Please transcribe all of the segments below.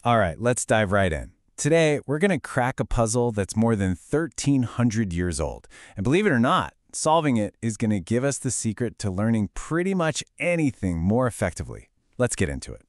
All right, let's dive right in. Today, we're going to crack a puzzle that's more than 1,300 years old. And believe it or not, solving it is going to give us the secret to learning pretty much anything more effectively. Let's get into it.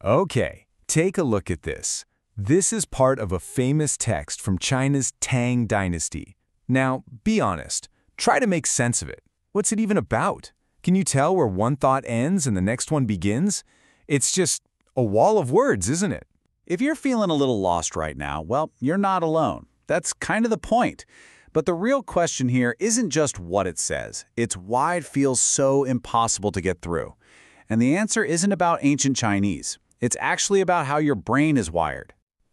Okay, take a look at this. This is part of a famous text from China's Tang Dynasty. Now, be honest. Try to make sense of it. What's it even about? Can you tell where one thought ends and the next one begins? It's just a wall of words, isn't it? If you're feeling a little lost right now, well, you're not alone. That's kind of the point. But the real question here isn't just what it says, it's why it feels so impossible to get through. And the answer isn't about ancient Chinese. It's actually about how your brain is wired.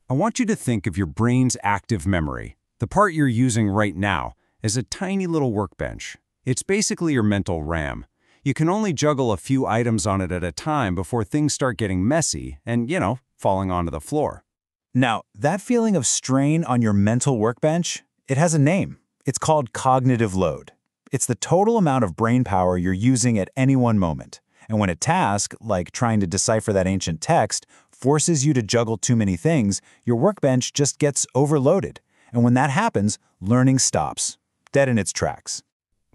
I want you to think of your brain's active memory, the part you're using right now, as a tiny little workbench. It's basically your mental RAM. You can only juggle a few items on it at a time before things start getting messy and, falling onto the floor. Now, that feeling of strain on your mental workbench, it has a name. It's called cognitive load. It's the total amount of brain power you're using at any one moment. And when a task, like trying to decipher that ancient text, forces you to juggle too many things, your workbench just gets overloaded. And when that happens, learning stops, dead in its tracks.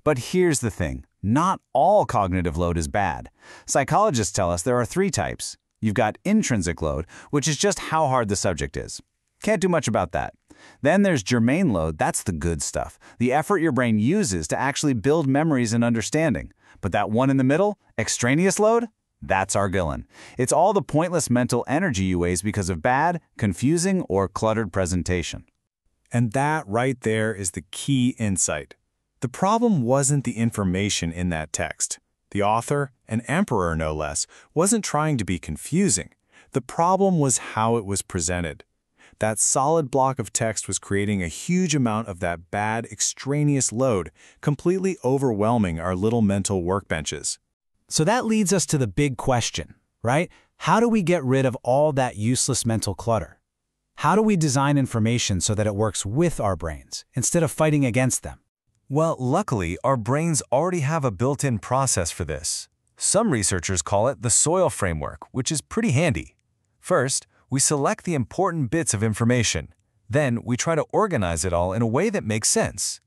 But here's the thing. Not all cognitive load is bad. Psychologists tell us there are three types. You've got intrinsic load, which is just how hard the subject is. Can't do much about that. Then there's germane load, that's the good stuff, the effort your brain uses to actually build memories and understanding. But that one in the middle, extraneous load, that's Argillin. It's all the pointless mental energy you waste because of bad, confusing, or cluttered presentation. And that right there is the key insight. The problem wasn't the information in that text. The author, an emperor no less, wasn't trying to be confusing. The problem was how it was presented. That solid block of text was creating a huge amount of that bad, extraneous load, completely overwhelming our little mental workbenches. So that leads us to the big question, right? How do we get rid of all that useless mental clutter? How do we design information so that it works with our brains, instead of fighting against them? Well, luckily, our brains already have a built-in process for this. Some researchers call it the SOIL framework, which is pretty handy. First, we select the important bits of information. Then, we try to organize it all in a way that makes sense.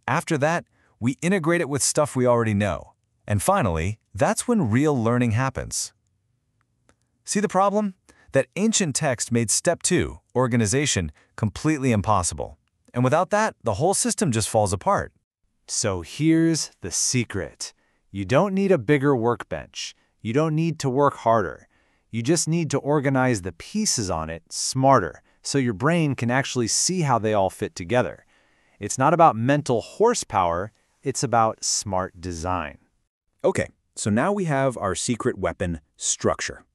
After that, we integrate it with stuff we already know. And finally, that's when real learning happens. See the problem? That ancient text made step 2, organization, completely impossible. And without that, the whole system just falls apart. So here's the secret. You don't need a bigger workbench. You don't need to work harder. You just need to organize the pieces on it smarter, so your brain can actually see how they all fit together. It's not about mental horsepower, it's about smart design. Okay, so now we have our secret weapon, structure.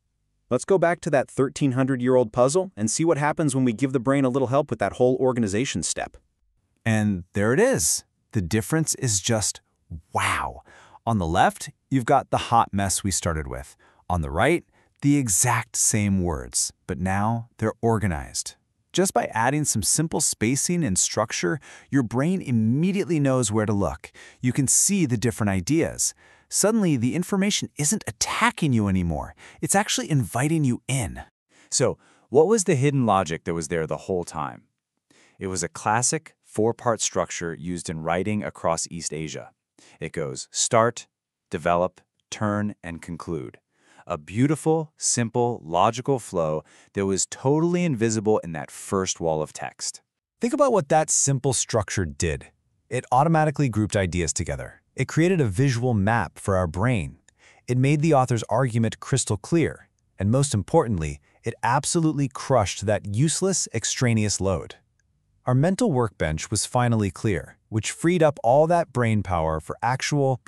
Let's go back to that 1,300-year-old puzzle and see what happens when we give the brain a little help with that whole organization step. And there it is. The difference is just wow. On the left, you've got the hot mess we started with. On the right, the exact same words, but now they're organized. Just by adding some simple spacing and structure, your brain immediately knows where to look. You can see the different ideas. Suddenly, the information isn't attacking you anymore. It's actually inviting you in. So, what was the hidden logic that was there the whole time? It was a classic 4-part structure used in writing across East Asia. It goes start, develop, turn, and conclude. A beautiful, simple, logical flow that was totally invisible in that first wall of text. Think about what that simple structure did. It automatically grouped ideas together. It created a visual map for our brain. It made the author's argument crystal clear. And most importantly, it absolutely crushed that useless, extraneous load. Our mental workbench was finally clear, which freed up all that brain power for actual,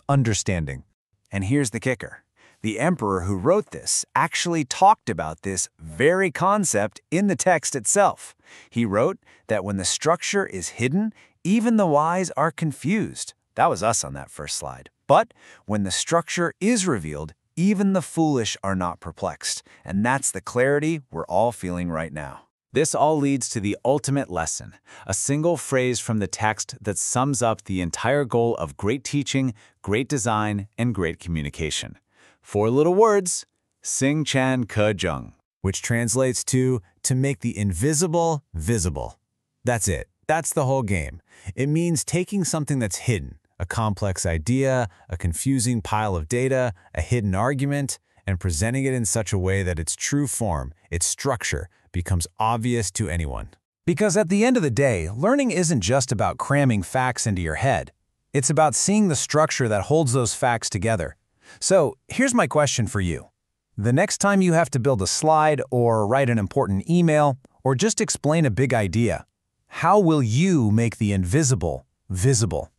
understanding. And here's the kicker. The emperor who wrote this actually talked about this very concept in the text itself. He wrote that when the structure is hidden, even the wise are confused. That was us on that first slide. But when the structure is revealed, even the foolish are not perplexed. And that's the clarity we're all feeling right now. This all leads to the ultimate lesson, a single phrase from the text that sums up the entire goal of great teaching, great design, and great communication. 4 little words, Xing Chan Ke Zheng. which translates to make the invisible visible. That's it. That's the whole game. It means taking something that's hidden, a complex idea, a confusing pile of data, a hidden argument, and presenting it in such a way that its true form, its structure, becomes obvious to anyone. Because at the end of the day, learning isn't just about cramming facts into your head. It's about seeing the structure that holds those facts together. So, here's my question for you. The next time you have to build a slide or write an important email or just explain a big idea, how will you make the invisible visible?